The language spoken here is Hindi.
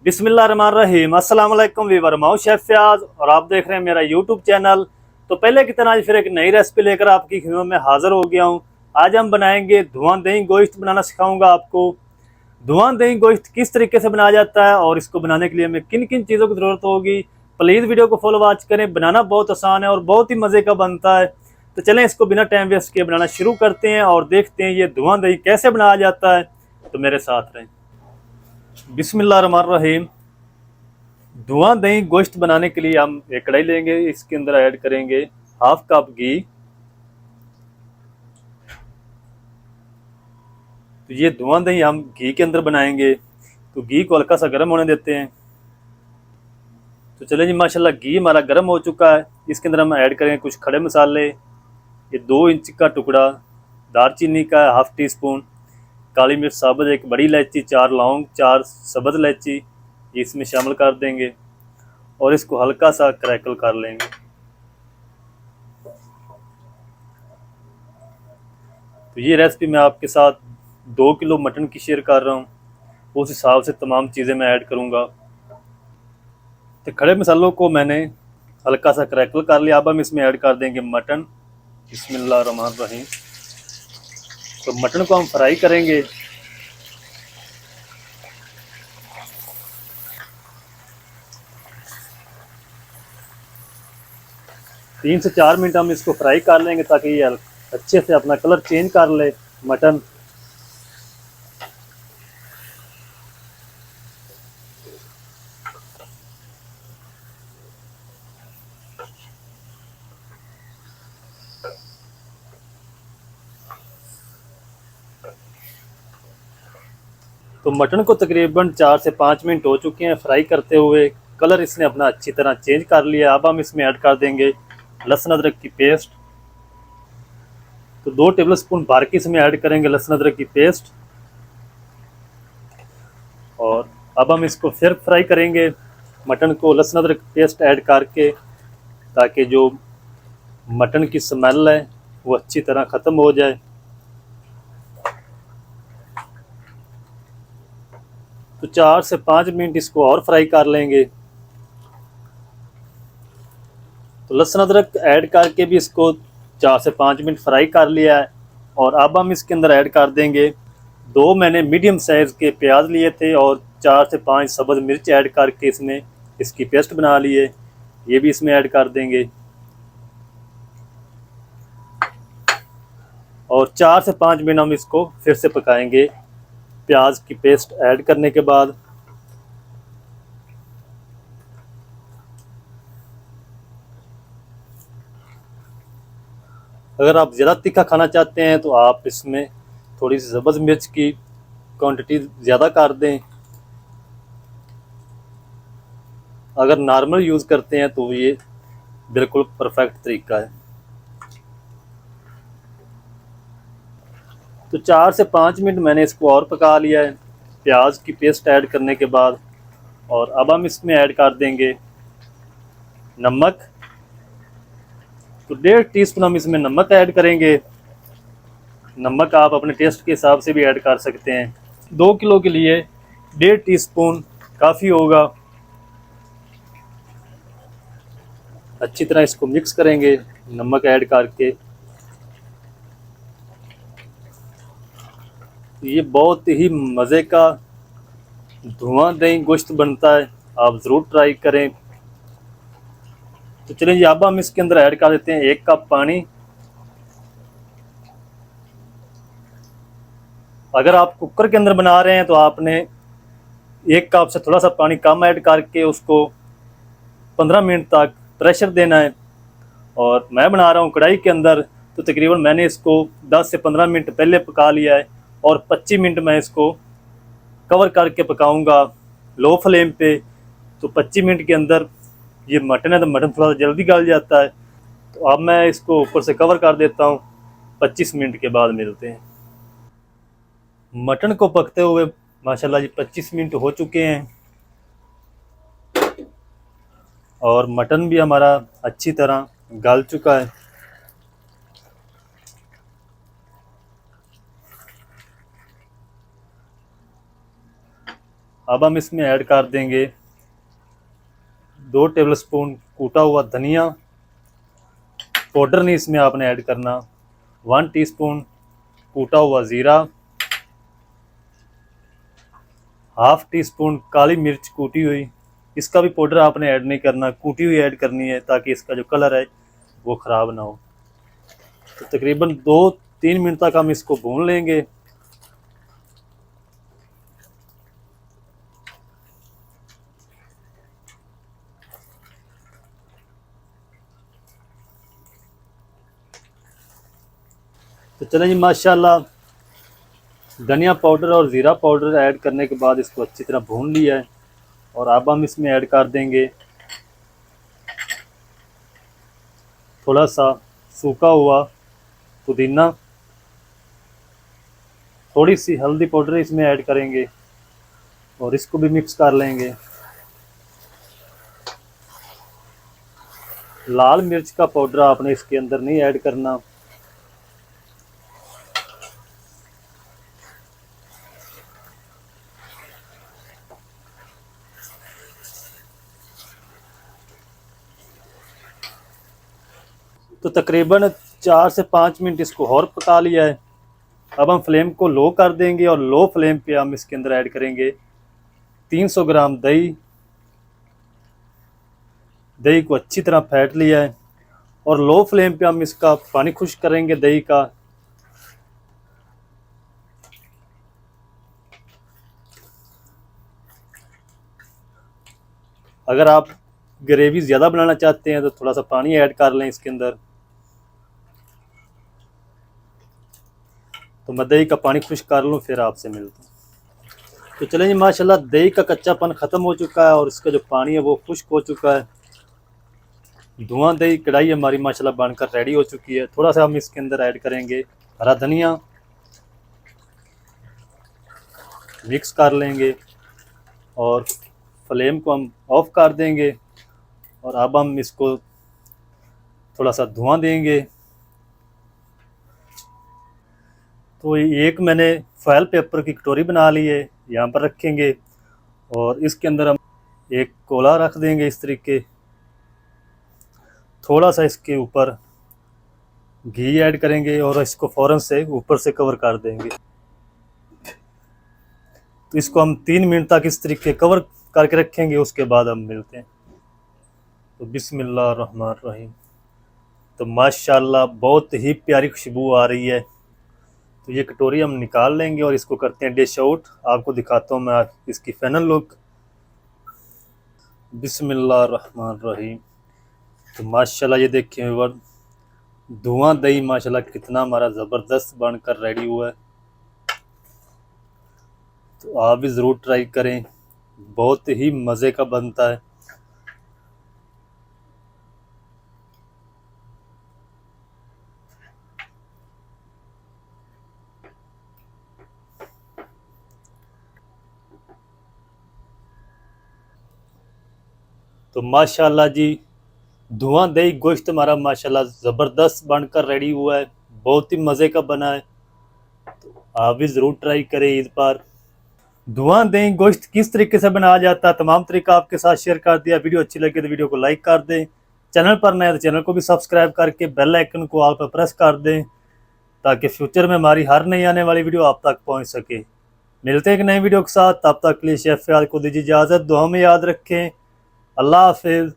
बिस्मिल्लाहिर्रहमानिर्रहीम। अस्सलाम वालेकुम वीवर, मैं हूं शेफ फयाज और आप देख रहे हैं मेरा यूट्यूब चैनल। तो पहले की तरह आज फिर एक नई रेसिपी लेकर आपकी खिदमत में हाजिर हो गया हूं। आज हम बनाएंगे धुआं दही गोश्त बनाना सिखाऊंगा आपको। धुआं दही गोश्त किस तरीके से बनाया जाता है और इसको बनाने के लिए हमें किन किन चीज़ों की ज़रूरत होगी। प्लीज़ वीडियो को फुल वॉच करें, बनाना बहुत आसान है और बहुत ही मज़े का बनता है। तो चलें इसको बिना टाइम वेस्ट किए बनाना शुरू करते हैं और देखते हैं ये धुआं दही कैसे बनाया जाता है। तो मेरे साथ रहें। बिस्मिल्लाहिर्रहमानिर्रहीम। धुआं दही गोश्त बनाने के लिए हम एक कढ़ाई लेंगे, इसके अंदर ऐड करेंगे हाफ कप घी। तो ये धुआं दही हम घी के अंदर बनाएंगे, तो घी को हल्का सा गर्म होने देते हैं। तो चले जी, माशाल्लाह घी हमारा गर्म हो चुका है। इसके अंदर हम ऐड करेंगे कुछ खड़े मसाले। ये 2 इंच का टुकड़ा दालचीनी का, हाफ टी स्पून काली मिर्च साबुत, एक बड़ी इलायची, 4 लौंग, 4 सब्ज़ इलायची इसमें शामिल कर देंगे और इसको हल्का सा क्रैकल कर लेंगे। तो ये रेसिपी मैं आपके साथ 2 किलो मटन की शेयर कर रहा हूँ, उस हिसाब से तमाम चीज़ें मैं ऐड करूँगा। तो खड़े मसालों को मैंने हल्का सा क्रैकल कर लिया। अब हम इसमें ऐड कर देंगे मटन। बिस्मिल्लाहिर्रहमानिर्रहीम। तो मटन को हम फ्राई करेंगे। तीन से 4 मिनट हम इसको फ्राई कर लेंगे ताकि ये अच्छे से अपना कलर चेंज कर ले मटन। तो मटन को तकरीबन 4 से 5 मिनट हो चुके हैं फ्राई करते हुए। कलर इसने अपना अच्छी तरह चेंज कर लिया। अब हम इसमें ऐड कर देंगे लहसुन अदरक की पेस्ट। तो 2 टेबलस्पून भर के इसमें ऐड करेंगे लहसुन अदरक की पेस्ट। और अब हम इसको फिर फ्राई करेंगे मटन को लहसुन अदरक पेस्ट ऐड करके, ताकि जो मटन की स्मेल है वो अच्छी तरह ख़त्म हो जाए। तो 4 से 5 मिनट इसको और फ्राई कर लेंगे। तो लहसुन अदरक ऐड करके भी इसको 4 से 5 मिनट फ्राई कर लिया है। और अब हम इसके अंदर ऐड कर देंगे 2 मैंने मीडियम साइज़ के प्याज लिए थे और 4 से 5 सब्ज़ मिर्च ऐड करके इसमें इसकी पेस्ट बना लिए, ये भी इसमें ऐड कर देंगे। और 4 से 5 मिनट हम इसको फिर से पकाएंगे प्याज की पेस्ट ऐड करने के बाद। अगर आप ज़्यादा तीखा खाना चाहते हैं तो आप इसमें थोड़ी सी सब्ज़ मिर्च की क्वांटिटी ज़्यादा कर दें। अगर नॉर्मल यूज़ करते हैं तो ये बिल्कुल परफेक्ट तरीका है। तो 4 से 5 मिनट मैंने इसको और पका लिया है प्याज की पेस्ट ऐड करने के बाद। और अब हम इसमें ऐड कर देंगे नमक। तो 1.5 टीस्पून हम इसमें नमक ऐड करेंगे। नमक आप अपने टेस्ट के हिसाब से भी ऐड कर सकते हैं। 2 किलो के लिए 1.5 टीस्पून काफ़ी होगा। अच्छी तरह इसको मिक्स करेंगे नमक ऐड करके। ये बहुत ही मज़े का धुआं दही गोश्त बनता है, आप ज़रूर ट्राई करें। तो चलिए, अब हम इसके अंदर ऐड कर देते हैं 1 कप पानी। अगर आप कुकर के अंदर बना रहे हैं तो आपने 1 कप से थोड़ा सा पानी कम ऐड करके उसको 15 मिनट तक प्रेशर देना है। और मैं बना रहा हूँ कढ़ाई के अंदर, तो तकरीबन मैंने इसको 10 से 15 मिनट पहले पका लिया है और 25 मिनट मैं इसको कवर करके पकाऊंगा लो फ्लेम पे। तो 25 मिनट के अंदर ये मटन है तो मटन थोड़ा सा जल्दी गल जाता है। तो अब मैं इसको ऊपर से कवर कर देता हूँ। 25 मिनट के बाद मिलते हैं। मटन को पकते हुए माशाल्लाह जी 25 मिनट हो चुके हैं और मटन भी हमारा अच्छी तरह गल चुका है। अब हम इसमें ऐड कर देंगे 2 टेबलस्पून कूटा हुआ धनिया पाउडर, नहीं इसमें आपने ऐड करना। 1 टीस्पून कूटा हुआ ज़ीरा, हाफ टी स्पून काली मिर्च कूटी हुई, इसका भी पाउडर आपने ऐड नहीं करना, कूटी हुई ऐड करनी है ताकि इसका जो कलर है वो ख़राब ना हो। तो तकरीबन 2-3 मिनट तक हम इसको भून लेंगे। तो चलें जी, माशाल्लाह धनिया पाउडर और ज़ीरा पाउडर ऐड करने के बाद इसको अच्छी तरह भून लिया है। और अब हम इसमें ऐड कर देंगे थोड़ा सा सूखा हुआ पुदीना, थोड़ी सी हल्दी पाउडर इसमें ऐड करेंगे और इसको भी मिक्स कर लेंगे। लाल मिर्च का पाउडर आपने इसके अंदर नहीं ऐड करना। तो तकरीबन 4 से 5 मिनट इसको और पका लिया है। अब हम फ्लेम को लो कर देंगे और लो फ्लेम पे हम इसके अंदर ऐड करेंगे 300 ग्राम दही। दही को अच्छी तरह फेंट लिया है और लो फ्लेम पे हम इसका पानी खुश्क करेंगे दही का। अगर आप ग्रेवी ज़्यादा बनाना चाहते हैं तो थोड़ा सा पानी ऐड कर लें इसके अंदर। तो मैं दही का पानी खुश्क कर लूँ फिर आपसे मिलता हूँ। तो चलें जी, माशाल्लाह दही का कच्चापन ख़त्म हो चुका है और इसका जो पानी है वो खुश्क हो चुका है। धुआं दही कढ़ाई हमारी माशाल्लाह बनकर रेडी हो चुकी है। थोड़ा सा हम इसके अंदर ऐड करेंगे हरा धनिया, मिक्स कर लेंगे और फ्लेम को हम ऑफ कर देंगे। और अब हम इसको थोड़ा सा धुआं देंगे। तो एक मैंने फॉयल पेपर की कटोरी बना ली है, यहाँ पर रखेंगे और इसके अंदर हम एक कोला रख देंगे इस तरीके। थोड़ा सा इसके ऊपर घी ऐड करेंगे और इसको फ़ौरन से ऊपर से कवर कर देंगे। तो इसको हम 3 मिनट तक इस तरीके कवर करके रखेंगे, उसके बाद हम मिलते हैं। तो बिस्मिल्लाह रहमान रहीम। तो माशाल्लाह बहुत ही प्यारी खुशबू आ रही है। तो ये कटोरी हम निकाल लेंगे और इसको करते हैं डिश आउट। आपको दिखाता हूँ मैं इसकी फाइनल लुक। बिस्मिल्लाह रहमान रहीम। तो माशाल्लाह ये देखिए व्यूअर, धुआं दही माशाल्लाह कितना हमारा ज़बरदस्त बनकर रेडी हुआ है। तो आप भी ज़रूर ट्राई करें, बहुत ही मज़े का बनता है। तो माशाल्लाह जी धुआं दही गोश्त हमारा माशाल्लाह ज़बरदस्त बनकर रेडी हुआ है, बहुत ही मज़े का बना है। तो आप भी ज़रूर ट्राई करें इस बार। धुआं दही गोश्त किस तरीके से बनाया जाता है तमाम तरीका आपके साथ शेयर कर दिया। वीडियो अच्छी लगे तो वीडियो को लाइक कर दें, चैनल पर नए तो चैनल को भी सब्सक्राइब करके बेल आइकन को ऑल पर प्रेस कर दें ताकि फ्यूचर में हमारी हर नई आने वाली वीडियो आप तक पहुंच सके। मिलते हैं एक नई वीडियो के साथ, तब तक के लिए शेफ फ़याद को दीजिए इजाज़त। दुआ में याद रखें। अल्लाह हाफिज़।